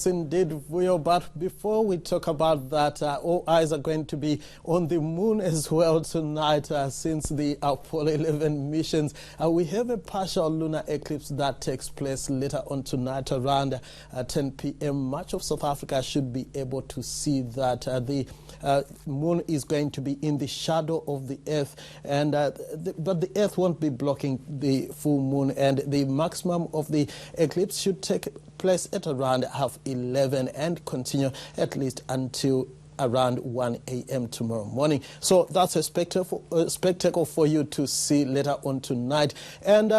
Indeed, Vuyo, but before we talk about that, all eyes are going to be on the moon as well tonight since the Apollo 11 missions. We have a partial lunar eclipse that takes place later on tonight around 10 p.m. Much of South Africa should be able to see that the moon is going to be in the shadow of the Earth, and but the Earth won't be blocking the full moon, and the maximum of the eclipse should take place at around 11:30 and continue at least until around 1 a.m. tomorrow morning. So that's a spectacle for you to see later on tonight. And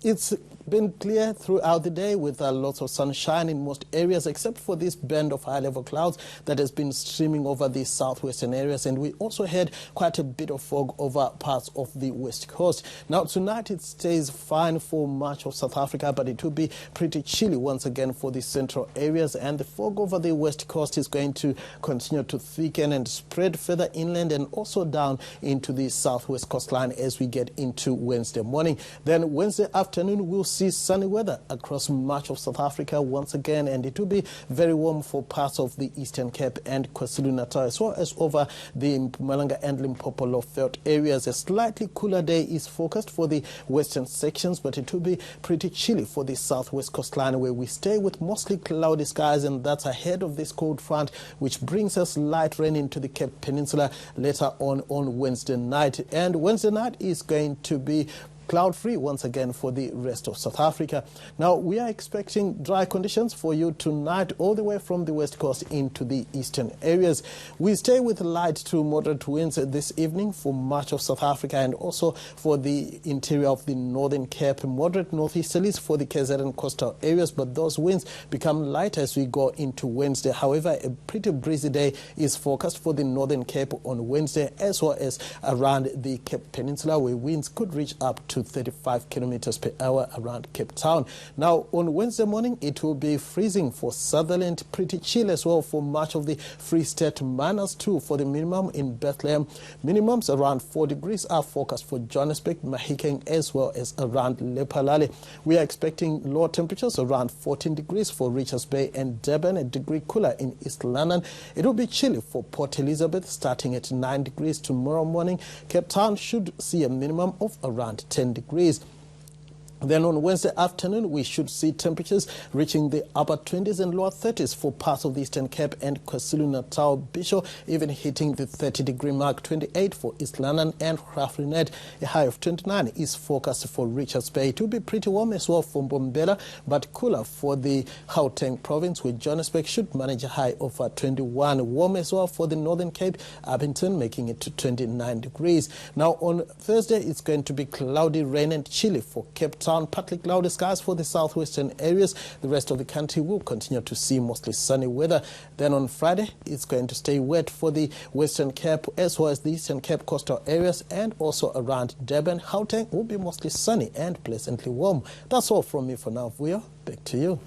it's been clear throughout the day with lots of sunshine in most areas except for this band of high-level clouds that has been streaming over the southwestern areas, and we also had quite a bit of fog over parts of the west coast. Now tonight it stays fine for much of South Africa, but it will be pretty chilly once again for the central areas, and the fog over the west coast is going to continue to thicken and spread further inland and also down into the southwest coastline as we get into Wednesday morning. Then Wednesday afternoon we'll see sunny weather across much of South Africa once again, and it will be very warm for parts of the Eastern Cape and KwaZulu-Natal, as well as over the Mpumalanga and Limpopo Veld areas. A slightly cooler day is forecast for the western sections, but it will be pretty chilly for the southwest coastline, where we stay with mostly cloudy skies, and that's ahead of this cold front, which brings us light rain into the Cape Peninsula later on Wednesday night. And Wednesday night is going to be cloud-free once again for the rest of South Africa. Now, we are expecting dry conditions for you tonight all the way from the west coast into the eastern areas. We stay with light to moderate winds this evening for much of South Africa and also for the interior of the Northern Cape. Moderate northeasterlies for the KZN coastal areas, but those winds become lighter as we go into Wednesday. However, a pretty breezy day is forecast for the Northern Cape on Wednesday, as well as around the Cape Peninsula, where winds could reach up to 35 kilometers per hour around Cape Town. Now, on Wednesday morning, it will be freezing for Sutherland, pretty chill as well for much of the Free State, -2 for the minimum in Bethlehem. Minimums around 4 degrees are forecast for Johannesburg, Mahikeng, as well as around Lephalale. We are expecting lower temperatures around 14 degrees for Richards Bay and Durban, a degree cooler in East London. It will be chilly for Port Elizabeth, starting at 9 degrees tomorrow morning. Cape Town should see a minimum of around 10 degrees. Then on Wednesday afternoon, we should see temperatures reaching the upper 20s and lower 30s for parts of the Eastern Cape and KwaZulu-Natal, Bisho, even hitting the 30-degree mark. 28 for East London and Graaff-Reinet. A high of 29 is forecast for Richards Bay. It will be pretty warm as well for Mbombela, but cooler for the Gauteng province, where Johannesburg should manage a high of 21. Warm as well for the Northern Cape, Abington making it to 29 degrees. Now on Thursday, it's going to be cloudy, rain and chilly for Cape Town. Partly cloudy skies for the southwestern areas. The rest of the country will continue to see mostly sunny weather. Then on Friday, it's going to stay wet for the Western Cape as well as the Eastern Cape coastal areas, and also around Durban. Gauteng will be mostly sunny and pleasantly warm. That's all from me for now, Vuyo. Back to you.